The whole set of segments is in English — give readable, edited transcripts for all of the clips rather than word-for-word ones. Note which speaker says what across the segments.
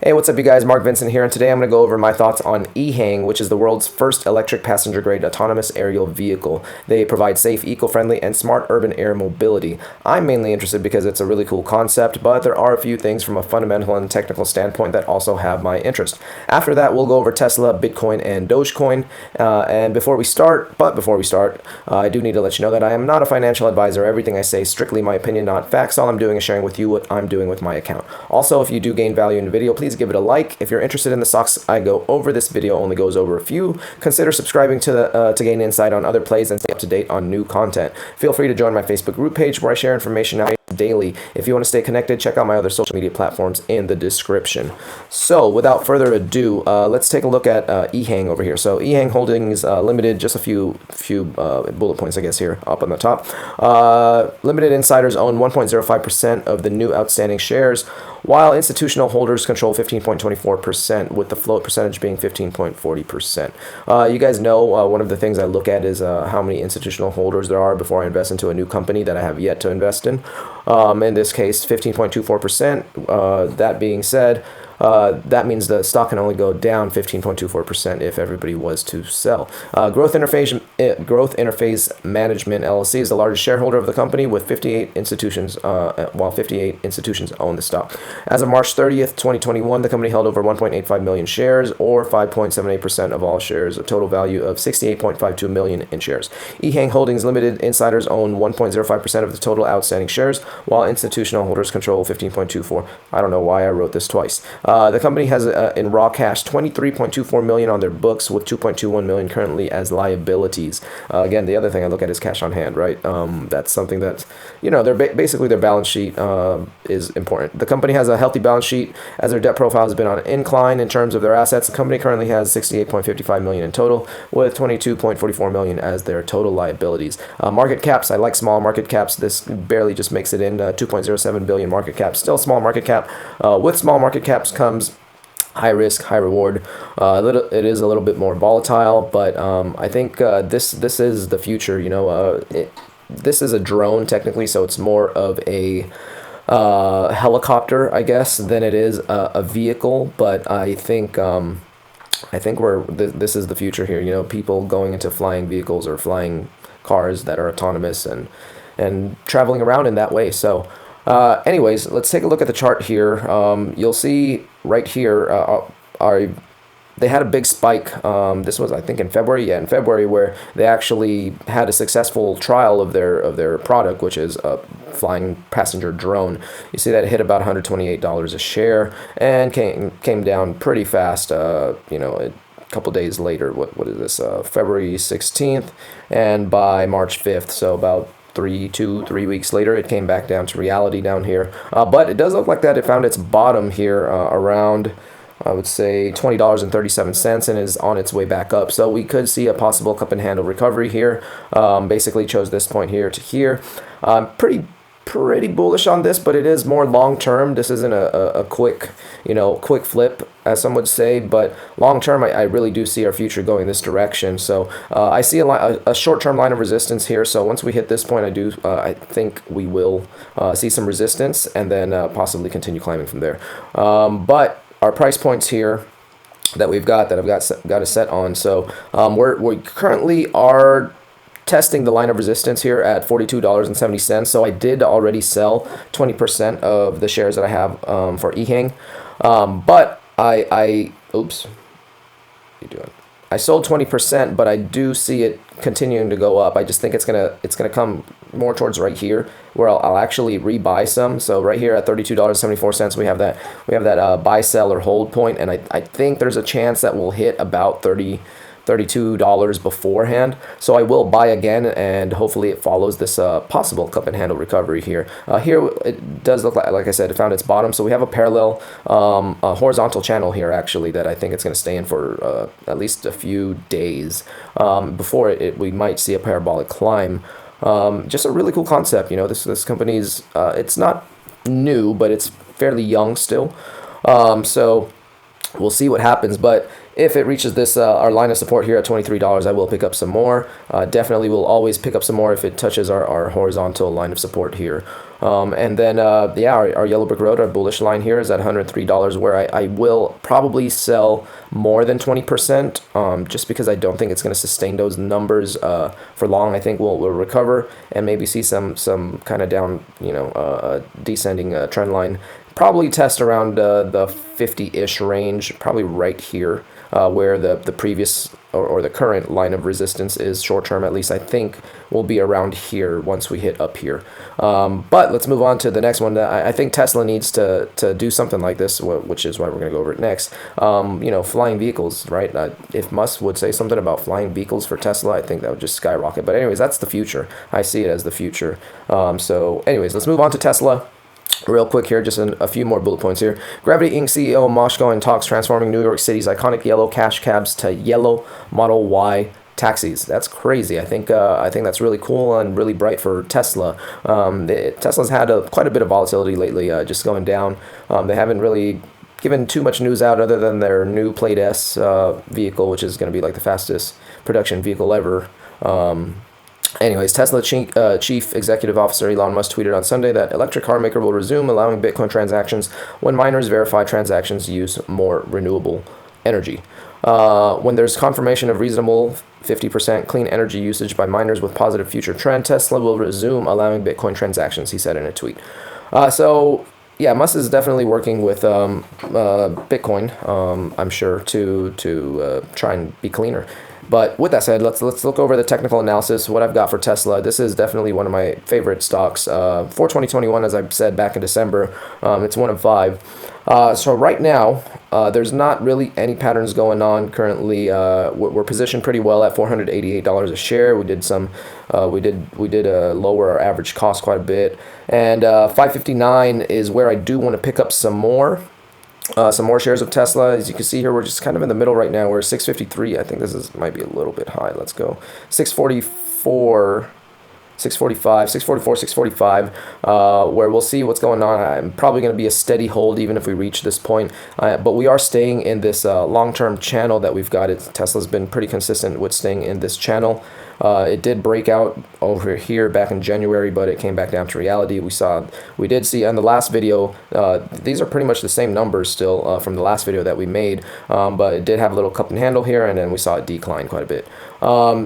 Speaker 1: Hey, what's up you guys? Mark Vincent here, and today I'm going to go over my thoughts on EHANG, which is the world's first electric passenger-grade autonomous aerial vehicle. They provide safe, eco-friendly, and smart urban air mobility. I'm mainly interested because it's a really cool concept, but there are a few things from a fundamental and technical standpoint that also have my interest. After that, we'll go over Tesla, Bitcoin, and DOGECOIN. And before we start, I do need to let you know that I am not a financial advisor. Everything I say is strictly my opinion, not facts. All I'm doing is sharing with you what I'm doing with my account. Also, if you do gain value in the video, please give it a like. If you're interested in the stocks I go over, this video only goes over a few. Consider subscribing to gain insight on other plays and stay up to date on new content. Feel free to join my Facebook group page where I share information out daily. If you want to stay connected, check out my other social media platforms in the description. So without further ado, let's take a look at EHANG over here. So EHANG Holdings Limited, just a few bullet points I guess here up on the top. Limited insiders own 1.05% of the new outstanding shares, while institutional holders control 15.24%, with the float percentage being 15.40%. You guys know one of the things I look at is how many institutional holders there are before I invest into a new company that I have yet to invest in. In this case, 15.24%. That being said, that means the stock can only go down 15.24% if everybody was to sell. Growth Interface Management LLC is the largest shareholder of the company with 58 institutions, while 58 institutions own the stock. As of March 30th, 2021, the company held over 1.85 million shares, or 5.78% of all shares, a total value of 68.52 million in shares. EHANG Holdings Limited insiders own 1.05% of the total outstanding shares, while institutional holders control 15.24%. I don't know why I wrote this twice. The company has in raw cash 23.24 million on their books, with 2.21 million currently as liabilities. Again, the other thing I look at is cash on hand, right? That's something that, you know, basically their balance sheet is important. The company has a healthy balance sheet as their debt profile has been on an incline in terms of their assets. The company currently has 68.55 million in total, with 22.44 million as their total liabilities. Market caps, I like small market caps. This barely just makes it in 2.07 billion market cap. Still small market cap. With small market caps comes high risk, high reward. It is a little bit more volatile, but I think this is the future. You know, this is a drone technically, so it's more of a helicopter, I guess, than it is a vehicle. But I think this is the future here. You know, people going into flying vehicles or flying cars that are autonomous and traveling around in that way. So anyways, let's take a look at the chart here. You'll see right here, they had a big spike. This was, I think, in February. Yeah, in February, where they actually had a successful trial of their product, which is a flying passenger drone. You see that it hit about $128 a share and came down pretty fast. You know, a couple days later. What is this? February 16th, and by March 5th, so about 3 weeks later, it came back down to reality down here. But it does look like that it found its bottom here around, I would say, $20.37, and is on its way back up. So we could see a possible cup and handle recovery here. Basically chose this point here to here. Pretty bullish on this, but it is more long term. This isn't a quick flip, as some would say, but long term, I really do see our future going this direction. So I see a short term line of resistance here. So once we hit this point, I think we will see some resistance, and then possibly continue climbing from there. But our price points here that I've got a set on. So we currently are testing the line of resistance here at $42.70. So I did already sell 20% of the shares that I have for EHANG, but oops, what are you doing? I sold 20%, but I do see it continuing to go up. I just think it's gonna come more towards right here, where I'll actually rebuy some. So right here at $32.74, we have that buy, sell, or hold point, and I think there's a chance that we'll hit about $32 beforehand. So I will buy again, and hopefully it follows this possible cup and handle recovery here. Here it does look like I said, it found its bottom. So we have a parallel horizontal channel here, actually, that I think it's going to stay in for at least a few days before we might see a parabolic climb. Just a really cool concept. You know, this company's it's not new, but it's fairly young still. So we'll see what happens, but if it reaches this our line of support here at $23, I will pick up some more. Definitely will always pick up some more if it touches our horizontal line of support here. And then, yeah, our yellow brick road, our bullish line here is at $103, where I will probably sell more than 20%, just because I don't think it's going to sustain those numbers for long. I think we'll recover and maybe see some kind of down, descending trend line. Probably test around the 50-ish range, probably right here, where the previous or the current line of resistance is short term. At least I think will be around here once we hit up here. But let's move on to the next one. I think Tesla needs to do something like this, which is why we're going to go over it next. Flying vehicles, right? If Musk would say something about flying vehicles for Tesla, I think that would just skyrocket. But anyways, that's the future. I see it as the future. So anyways, let's move on to Tesla. Real quick here, just a few more bullet points here. Gravity Inc. CEO Moshko talks transforming New York City's iconic yellow cash cabs to yellow Model Y taxis. That's crazy. I think that's really cool and really bright for Tesla. Tesla's had quite a bit of volatility lately, just going down. They haven't really given too much news out other than their new Plate S vehicle, which is going to be like the fastest production vehicle ever. Anyways, Tesla Chief Executive Officer Elon Musk tweeted on Sunday that electric car maker will resume allowing Bitcoin transactions when miners verify transactions use more renewable energy. When there's confirmation of reasonable 50% clean energy usage by miners with positive future trend, Tesla will resume allowing Bitcoin transactions, he said in a tweet. Yeah, Musk is definitely working with Bitcoin, I'm sure, to try and be cleaner. But with that said, let's look over the technical analysis. What I've got for Tesla, this is definitely one of my favorite stocks for 2021, as I said back in December. It's one of 5. So right now, there's not really any patterns going on currently. We're positioned pretty well at $488 a share. We did lower our average cost quite a bit, and 559 is where I do want to pick up some more shares of Tesla. As you can see here, we're just kind of in the middle right now. We're 653. I think might be a little bit high. Let's go 644. 645, 644, 645, where we'll see what's going on. I'm probably going to be a steady hold even if we reach this point, but we are staying in this long-term channel that we've got. Tesla's been pretty consistent with staying in this channel. It did break out over here back in January, but it came back down to reality. We did see on the last video, these are pretty much the same numbers still from the last video that we made, but it did have a little cup and handle here, and then we saw it decline quite a bit.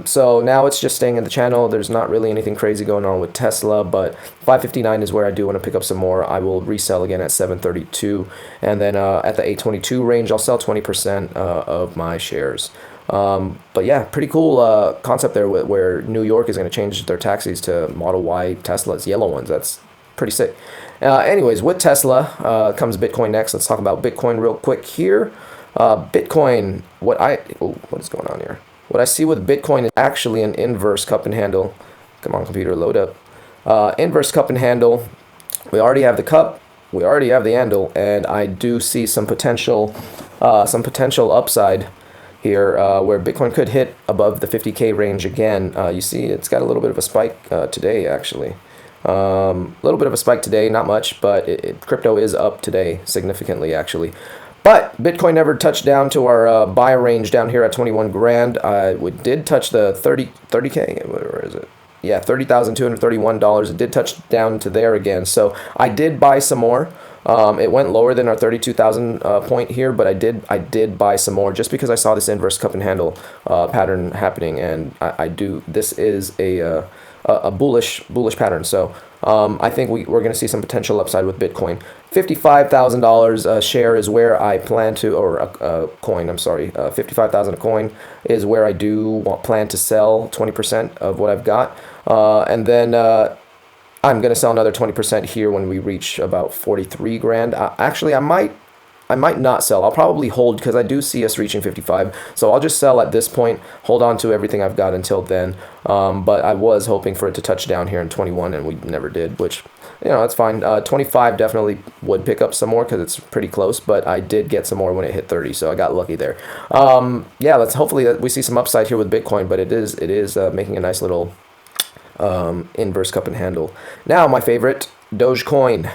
Speaker 1: So now it's just staying in the channel. There's not really anything crazy going on with Tesla, but 559 is where I do want to pick up some more. I will resell again at 732, and then at the 822 range, I'll sell 20% of my shares. But yeah, pretty cool concept there where New York is going to change their taxis to Model Y Teslas, yellow ones. That's pretty sick. Anyways, with Tesla comes Bitcoin next. Let's talk about Bitcoin real quick here. Bitcoin, what is going on here? What I see with Bitcoin is actually an inverse cup and handle. Come on, computer, load up. Inverse cup and handle. We already have the cup. We already have the handle, and I do see some potential upside here, where Bitcoin could hit above the 50K range again. You see, it's got a little bit of a spike today, actually. A little bit of a spike today, not much, but crypto is up today significantly, actually. But Bitcoin never touched down to our buy range down here at 21 grand. We did touch the 30K. Where is it? Yeah, $30,231. It did touch down to there again. So I did buy some more. It went lower than our 32,000 point here, but I did buy some more just because I saw this inverse cup and handle pattern happening, and this is a bullish pattern. So I think we're going to see some potential upside with Bitcoin. $55,000 a share is where I plan to, or a coin, I'm sorry, 55,000 a coin is where I do plan to sell 20% of what I've got. And then I'm going to sell another 20% here when we reach about 43 grand. Actually, I might not sell. I'll probably hold because I do see us reaching 55. So I'll just sell at this point, hold on to everything I've got until then. But I was hoping for it to touch down here in 21, and we never did, which, that's fine. 25 definitely would pick up some more because it's pretty close, but I did get some more when it hit 30, so I got lucky there. Yeah, let's hopefully we see some upside here with Bitcoin, but it is making a nice little inverse cup and handle. Now, my favorite, DOGECOIN.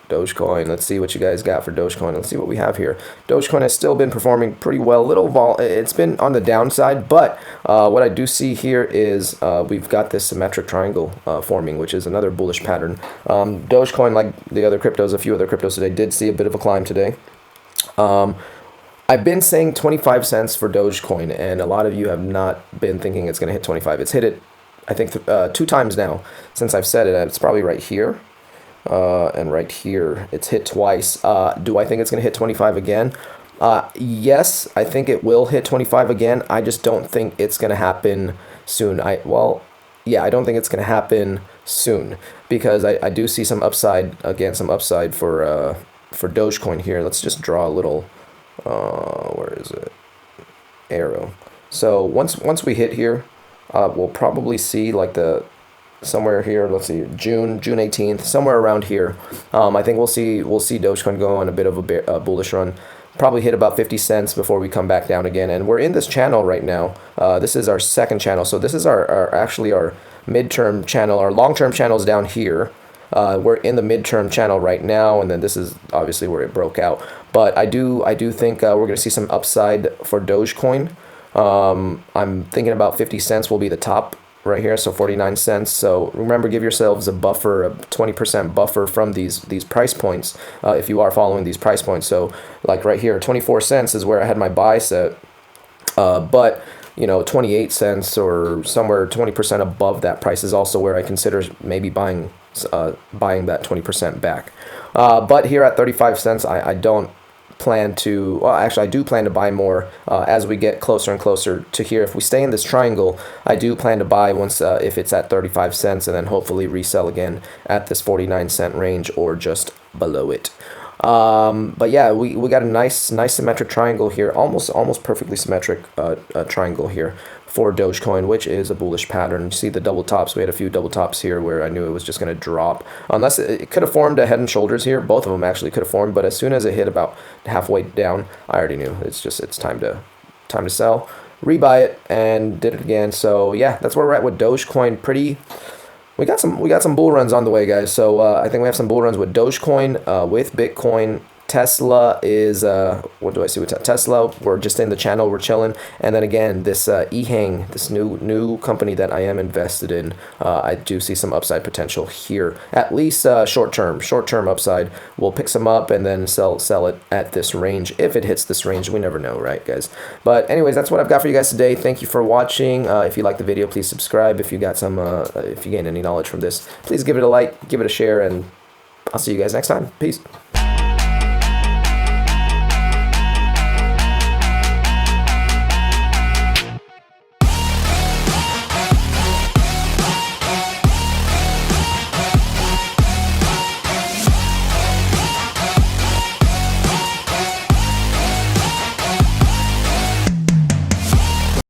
Speaker 1: Dogecoin. Let's see what you guys got for Dogecoin. Let's see what we have here. Dogecoin has still been performing pretty well. It's been on the downside, but what I do see here is we've got this symmetric triangle forming, which is another bullish pattern. Dogecoin, like the other cryptos, a few other cryptos today, did see a bit of a climb today. I've been saying 25 cents for Dogecoin, and a lot of you have not been thinking it's going to hit 25. It's hit it, I think, 2 times now since I've said it. It's probably right here and right here. It's hit twice. Do I think it's going to hit 25 again? Yes, I think it will hit 25 again. I just don't think it's going to happen soon. I don't think it's going to happen soon because I do see some upside, again, some upside for Dogecoin here. Let's just draw a little, where is it? Arrow. So once we hit here, we'll probably see like somewhere here. Let's see, June 18th, somewhere around here. I think we'll see Dogecoin go on a bit of a bullish run. Probably hit about 50 cents before we come back down again. And we're in this channel right now. This is our second channel. So this is actually our midterm channel. Our long-term channel is down here. We're in the midterm channel right now, and then this is obviously where it broke out. But I do think we're going to see some upside for Dogecoin. I'm thinking about 50 cents will be the top right here, so 49 cents. So remember, give yourselves a buffer, a 20% buffer from these price points if you are following these price points. So like right here, 24 cents is where I had my buy set, but 28 cents or somewhere 20% above that price is also where I consider maybe buying that 20% back. But here at 35 cents, I don't plan to, well, actually I do plan to buy more as we get closer and closer to here. If we stay in this triangle, I do plan to buy once if it's at 35 cents and then hopefully resell again at this 49 cent range or just below it. But yeah, we got a nice symmetric triangle here, almost perfectly symmetric triangle here for Dogecoin, which is a bullish pattern. You see the double tops. We had a few double tops here where I knew it was just going to drop, unless it could have formed a head and shoulders here. Both of them actually could have formed, but as soon as it hit about halfway down, I already knew it's time to sell, rebuy it, and did it again. So yeah, that's where we're at with Dogecoin. We got some bull runs on the way, guys. So I think we have some bull runs with Dogecoin, with Bitcoin. Tesla is what do I see with Tesla? We're just in the channel, we're chilling. And then again, this EHANG, this new company that I am invested in, I do see some upside potential here. At least short term upside. We'll pick some up and then sell it at this range. If it hits this range, we never know, right, guys? But anyways, that's what I've got for you guys today. Thank you for watching. If you like the video, please subscribe. If you got if you gain any knowledge from this, please give it a like, give it a share, and I'll see you guys next time. Peace.